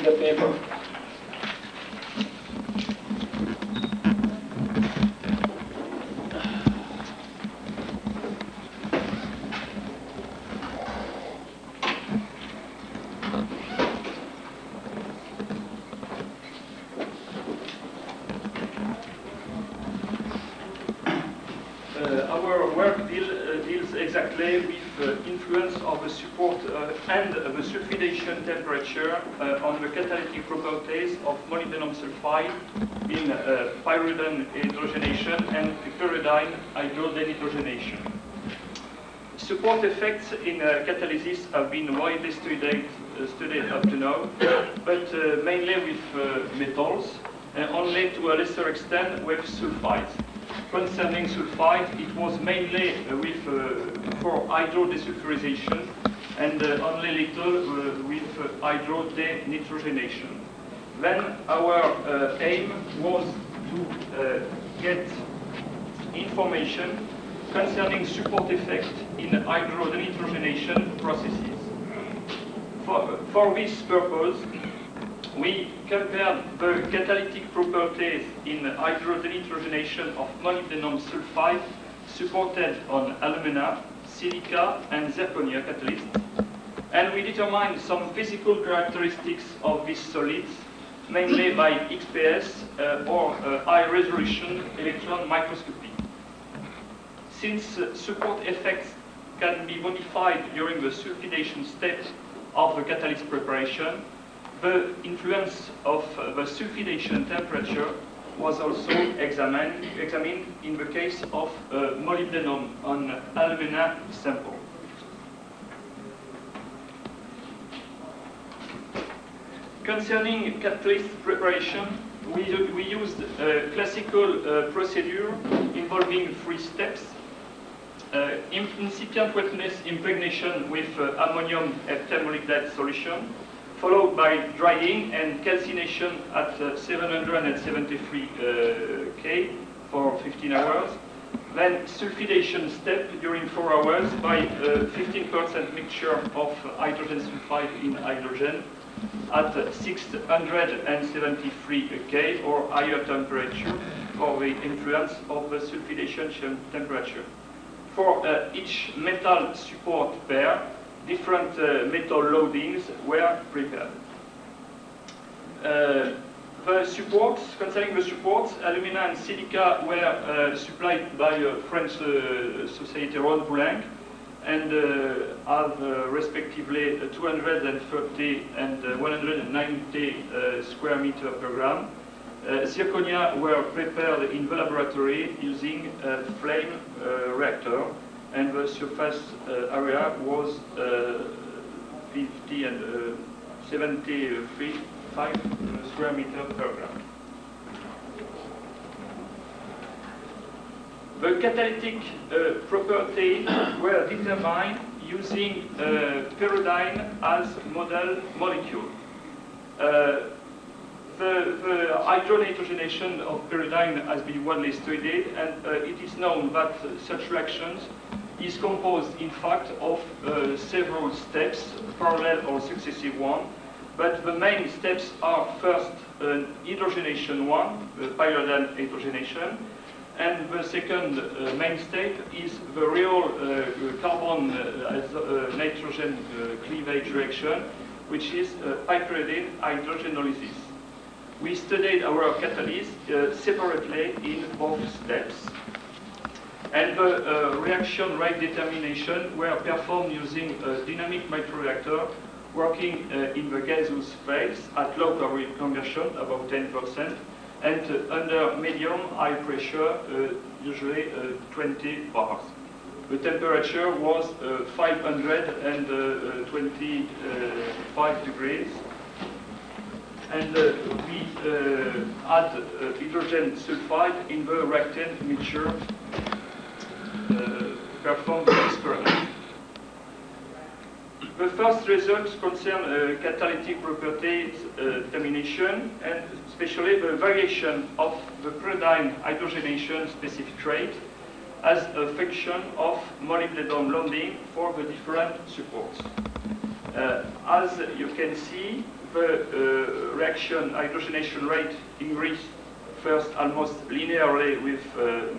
the paper. Our work deals exactly with influence of the support and the sulfidation temperature on the catalytic properties of molybdenum sulfide in pyridine hydrogenation and pyridine hydrodenitrogenation. Support effects in catalysis have been widely studied up to now, but mainly with metals, and only to a lesser extent with sulfides. Concerning sulfide, it was mainly for hydrodesulfurization and only little with hydrodenitrogenation. Then our aim was to get information concerning support effect in hydrodenitrogenation processes. For this purpose, we compared the catalytic properties in hydrodenitrogenation of molybdenum sulfide supported on alumina, silica, and zirconia catalysts, and we determined some physical characteristics of these solids, mainly by XPS or high-resolution electron microscopy. Since support effects can be modified during the sulfidation step of the catalyst preparation, the influence of the sulfidation temperature was also examined in the case of molybdenum on alumina sample. Concerning catalyst preparation, we used a classical procedure involving 3 steps. Incipient wetness impregnation with ammonium heptamolybdate solution, followed by drying and calcination at 773 K for 15 hours. Then sulfidation step during 4 hours by 15% mixture of hydrogen sulfide in hydrogen at 673 K or higher temperature for the influence of the sulfidation temperature. For each metal support pair, different metal loadings were prepared. The supports, concerning the supports, alumina and silica were supplied by French Société Rhône Poulenc and have respectively 230 and 190 square meter per gram. Zirconia were prepared in the laboratory using a flame reactor, and the surface area was 50 and 73 5 square meter per gram. The catalytic properties were determined using pyridine as model molecule. The hydronitrogenation of pyridine has been widely studied, and it is known that such reactions is composed, in fact, of several steps, parallel or successive one. But the main steps are first hydrogenation one, the pyridine hydrogenation, and the second main step is the real carbon nitrogen cleavage reaction, which is pyridine hydrogenolysis. We studied our catalyst separately in both steps, and the reaction rate determination were performed using a dynamic microreactor working in the gaseous phase at low caloric conversion, about 10%, and under medium-high pressure, usually 20 bars. The temperature was 525 degrees, and we add hydrogen sulfide in the reactant mixture performed experiment. The first results concern catalytic properties determination, and especially the variation of the pyridine hydrogenation specific rate as a function of molybdenum loading for the different supports. As you can see, the reaction hydrogenation rate increased first almost linearly with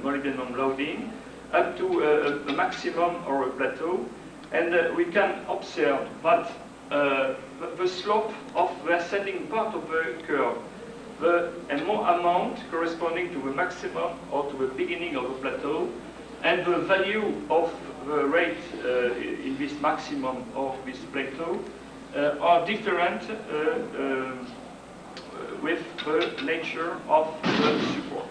molybdenum loading up to a maximum or a plateau, and we can observe that the slope of the ascending part of the curve, the amount corresponding to the maximum or to the beginning of the plateau, and the value of the rate in this maximum or this plateau are different with the nature of the support.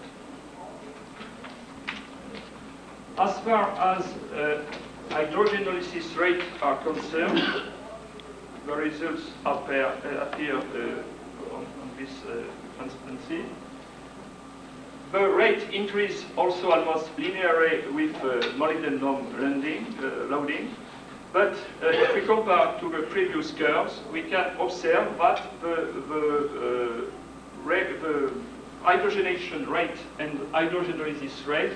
As far as hydrogenolysis rate are concerned, the results appear on this transparency. The rate increase also almost linearly with molybdenum loading, but if we compare to the previous curves, we can observe that the hydrogenation rate and hydrogenolysis rate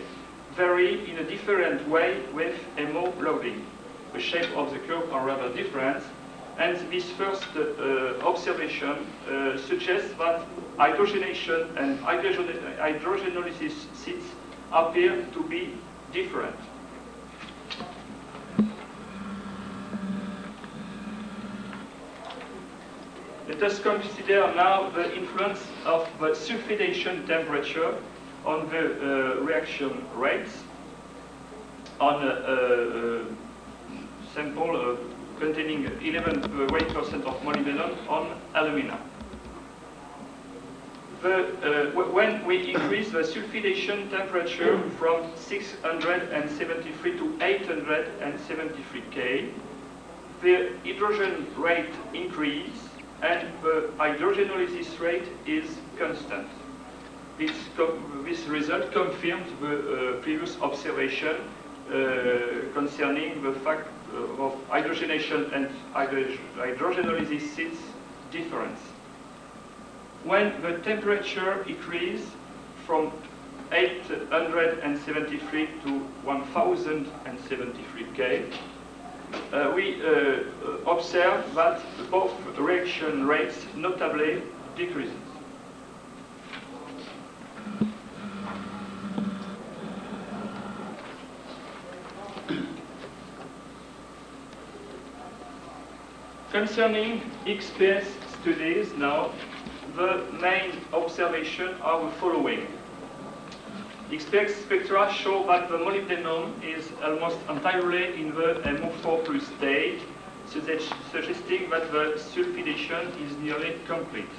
vary in a different way with MO loading. The shape of the curve are rather different, and this first observation suggests that hydrogenation and hydrogenolysis seats appear to be different. Let us consider now the influence of the sulfidation temperature on the reaction rates on a sample containing 11 weight percent of molybdenum on alumina. When we increase the sulfidation temperature from 673 to 873 K, the hydrogen rate increases and the hydrogenolysis rate is constant. This result confirms the previous observation concerning the fact of hydrogenation and hydrogenolysis seats difference. When the temperature increases from 873 to 1073 K, we observe that both reaction rates notably decreases. Concerning HDS studies now, the main observations are the following. HDS spectra show that the molybdenum is almost entirely in the MO4+ state, suggesting that the sulfidation is nearly complete.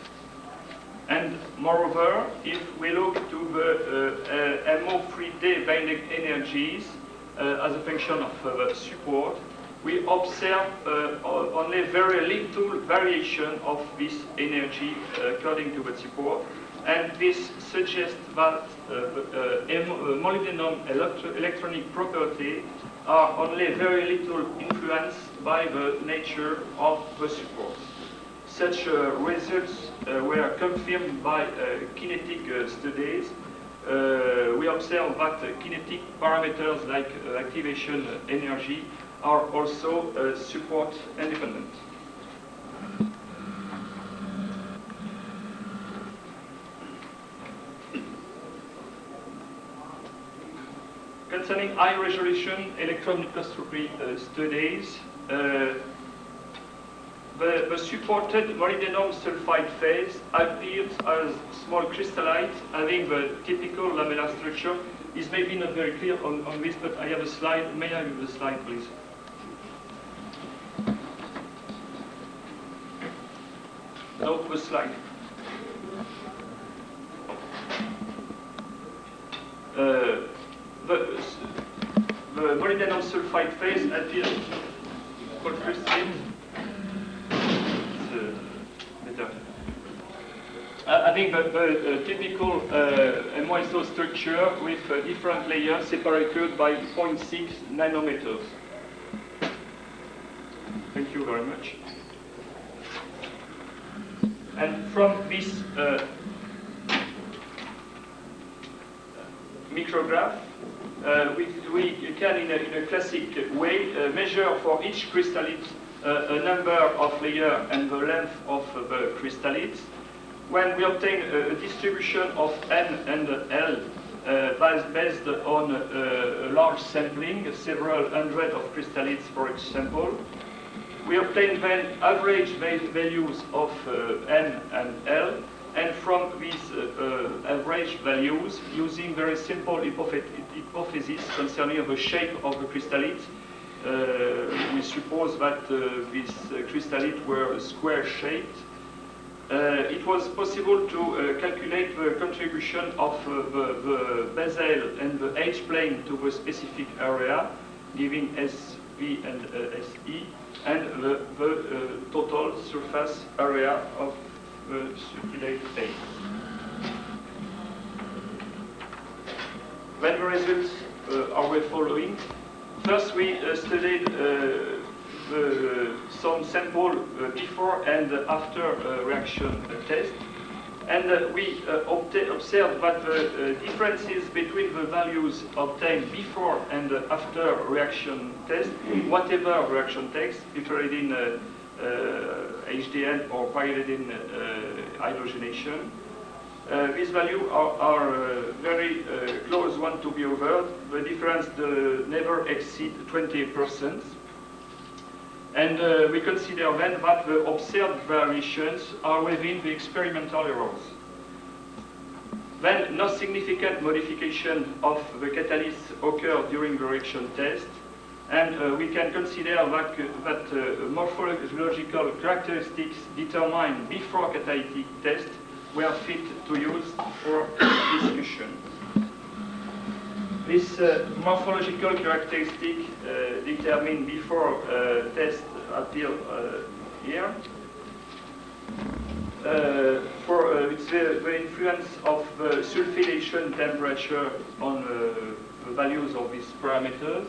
And moreover, if we look to the MO3D binding energies as a function of the support, we observe only very little variation of this energy according to the support, and this suggests that molybdenum electronic properties are only very little influenced by the nature of the support. Such results were confirmed by kinetic studies. We observe that kinetic parameters like activation energy are also support independent. Concerning high resolution electron microscopy studies, the supported molybdenum sulfide phase appears as small crystallite having the typical lamellar structure. Is maybe not very clear on this, but I have a slide. May I have the slide, please? No, the slide. The molybdenum sulfide phase appears called crystalline. Better. I think the typical MOSO structure with different layers separated by 0.6 nanometers. Thank you very much. And from this micrograph, we can, in a classic way, measure for each crystallite a number of layers and the length of the crystallites. When we obtain a distribution of N and L based on a large sampling, several hundred of crystallites for each sample, we obtain then average values of N and L, and from these average values, using very simple hypothesis concerning the shape of the crystallites, we suppose that these crystallites were square-shaped. It was possible to calculate the contribution of the basal and the H-plane to the specific area, giving SV and SE, and the total surface area of the sulfidate phase. Then the results are the following. First, we studied some sample before and after reaction test, and we observed that the differences between the values obtained before and after reaction test, whatever reaction test, pyridine HDN or pyridine hydrogenation, these values are very close one to the other. The difference never exceed 20%. And we consider then that the observed variations are within the experimental errors. Then no significant modification of the catalyst occurred during the reaction test, and we can consider that morphological characteristics determined before catalytic test were fit to use for discussion. This morphological characteristic determined before test appear here. It's the influence of sulfidation temperature on the values of these parameters.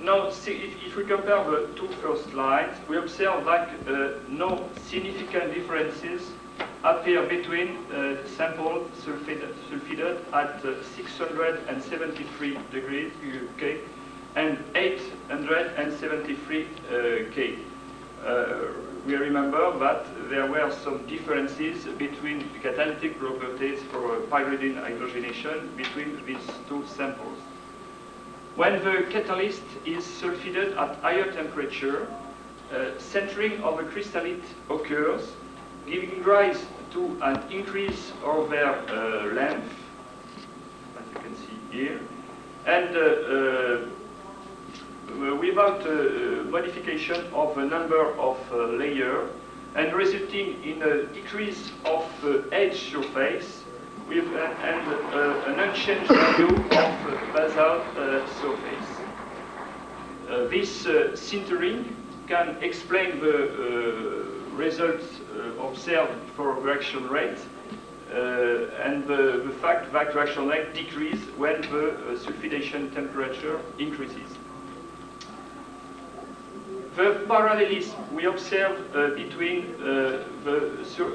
Now, if we compare the two first slides, we observe that no significant differences appear between sampled sulfidate at 673 degrees K and 873 K. We remember that there were some differences between catalytic properties for pyridine hydrogenation between these two samples. When the catalyst is sulfidated at higher temperature, centering of the crystallite occurs, giving rise to an increase of their length, as you can see here, and without modification of the number of layers, and resulting in a decrease of edge surface with an unchanged value of basal surface. This sintering can explain the results observed for reaction rate and the fact that reaction rate decreases when the sulfidation temperature increases. The parallelism we observe between the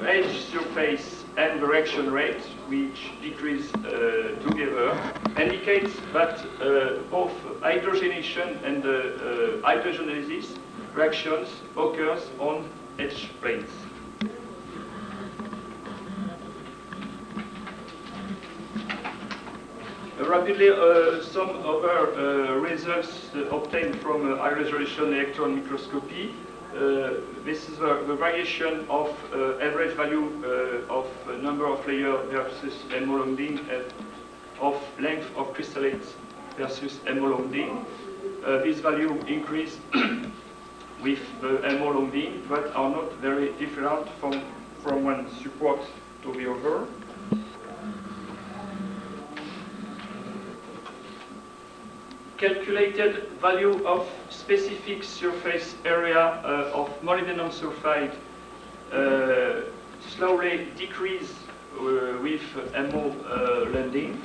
edge surface and the reaction rate, which decrease together, indicates that both hydrogenation and hydrogenalysis reactions occurs on edge planes. Rapidly, some other results obtained from high-resolution electron microscopy. This is the variation of average value of number of layers versus MO long D, of length of crystallites versus MO long D. This value increase with the MO long D, but are not very different from one support to the other. Calculated value of specific surface area of molybdenum sulfide slowly decrease with MO landing.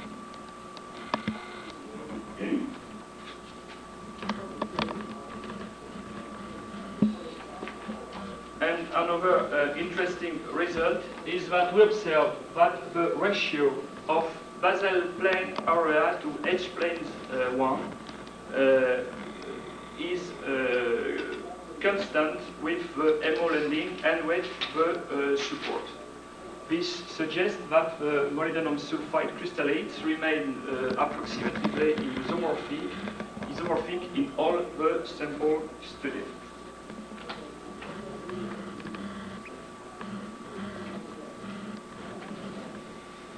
And another interesting result is that we observe that the ratio of basal plane area to H planes 1 is constant with the MO landing and with the support. This suggests that the molybdenum sulfide crystallates remain approximately isomorphic in all the samples studied.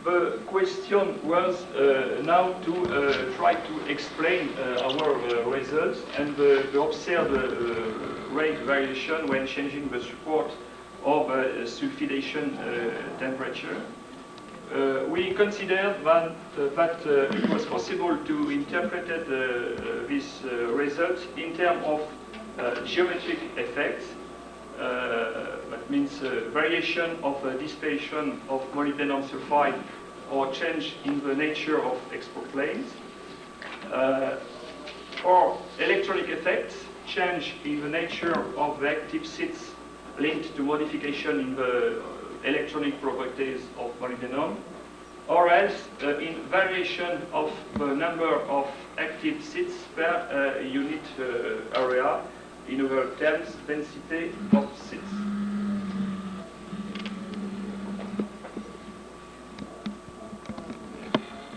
The question was now to try to explain our results and the observed rate variation when changing the support of sulfidation temperature. We considered that it was possible to interpret these results in terms of geometric effects. That means variation of dissipation of molybdenum sulfide or change in the nature of export planes, or electronic effects, change in the nature of the active seeds linked to modification in the electronic properties of molybdenum, or else in variation of the number of active seeds per unit area, in other terms, density of seeds.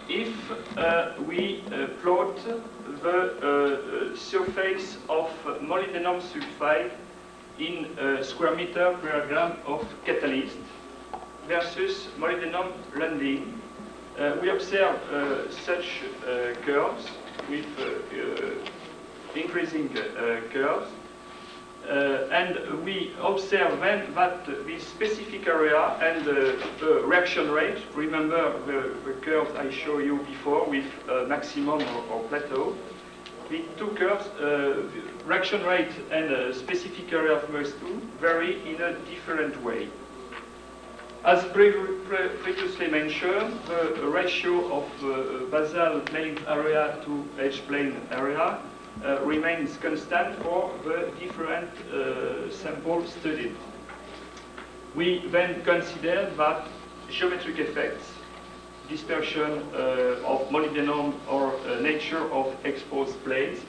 If we plot the surface of molybdenum sulfide in square meter per gram of catalyst versus molybdenum landing, we observe such curves with increasing curves, and we observe then that the specific area and the reaction rate, remember the curves I showed you before with maximum or plateau, the two curves, reaction rate and specific area of MOS2, vary in a different way. As previously mentioned, the ratio of basal plane area to edge plane area remains constant for the different samples studied. We then consider that geometric effects, dispersion of molybdenum or nature of exposed planes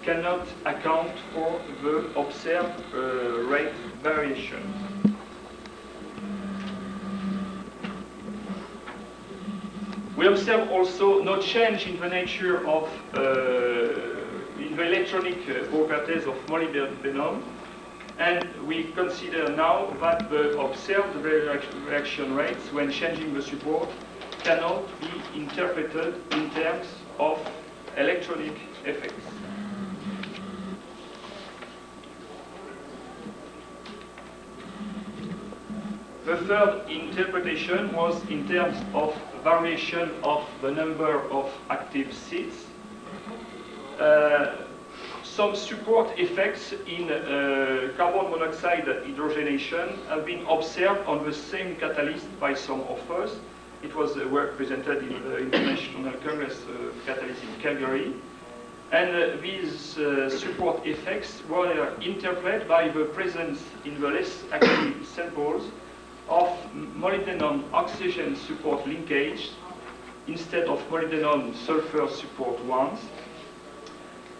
cannot account for the observed rate variation. We observe also no change in the nature of in the electronic properties of molybdenum, and we consider now that the observed reaction rates when changing the support cannot be interpreted in terms of electronic effects. The third interpretation was in terms of variation of the number of active seeds. Some support effects in carbon monoxide hydrogenation have been observed on the same catalyst by some authors. It was a work presented in the International Congress of Catalysts in Calgary. And these support effects were interpreted by the presence in the less active samples of molybdenum oxygen support linkage instead of molybdenum sulfur support ones,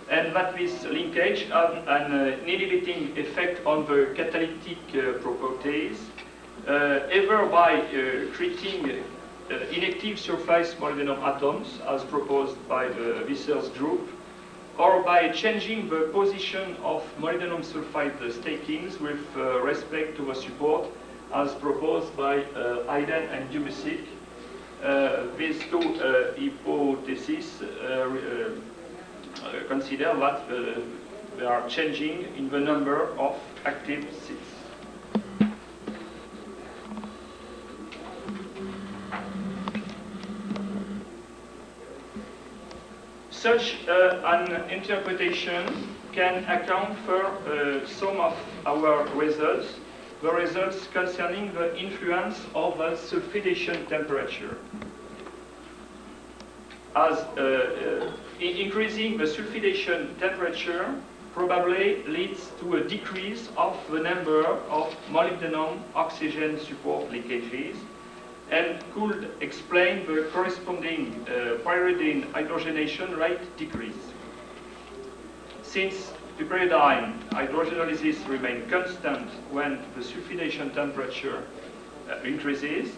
and that this linkage had an inhibiting effect on the catalytic properties, either by creating inactive surface molybdenum atoms, as proposed by the Visser's group, or by changing the position of molybdenum sulfide stakings with respect to the support, as proposed by Hayden and Dubusik. These two hypotheses consider that they are changing in the number of active seeds. Such an interpretation can account for some of our results, the results concerning the influence of the sulfidation temperature. As increasing the sulfidation temperature probably leads to a decrease of the number of molybdenum oxygen support linkages, and could explain the corresponding pyridine hydrogenation rate decrease. Since piperidine hydrogenolysis remains constant when the sulfidation temperature increases.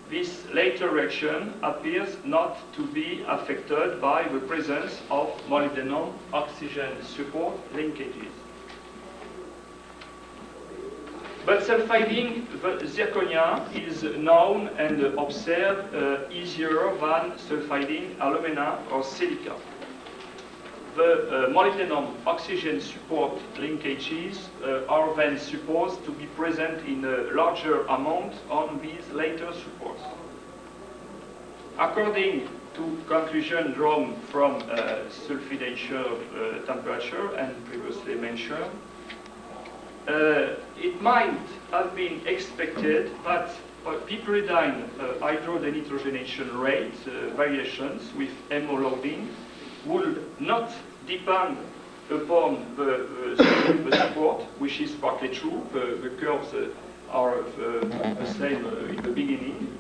This later reaction appears not to be affected by the presence of molybdenum oxygen support linkages. But sulfiding the zirconia is known and observed easier than sulfiding alumina or silica. The molybdenum oxygen support linkages are then supposed to be present in a larger amount on these later supports. According to conclusion drawn from sulfidation temperature and previously mentioned, it might have been expected that piperidine hydrodenitrogenation rate variations with MO loading would not depend upon the support, which is partly true. The curves are the same in the beginning.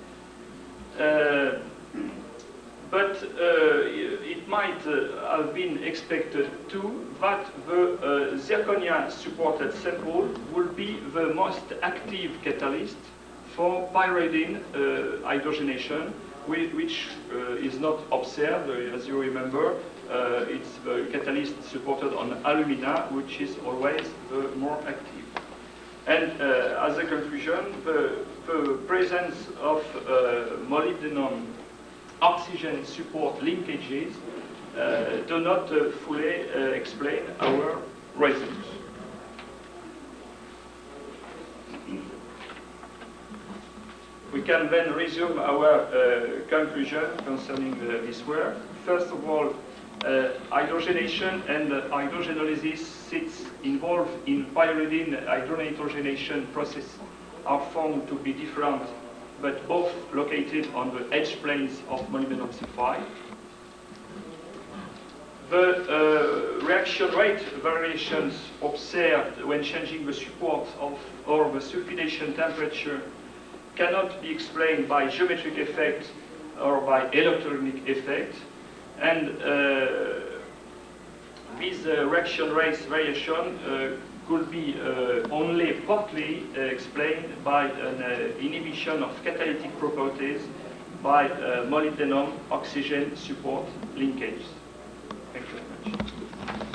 But it might have been expected too that the zirconia supported sample will be the most active catalyst for pyridine hydrogenation, which is not observed. As you remember, it's the catalyst supported on alumina, which is always the more active. And as a conclusion, the presence of molybdenum oxygen support linkages do not fully explain our results. We can then resume our conclusion concerning this work. First of all, hydrogenation and hydrogenolysis sits involved in pyridine hydronitrogenation process are found to be different, but both located on the edge planes of molybdenum sulfide. The reaction rate variations observed when changing the support or the sulfidation temperature cannot be explained by geometric effect or by electronic effect, and this reaction rate variation could be only partly explained by an inhibition of catalytic properties by molybdenum oxygen support linkage. Thank you very much.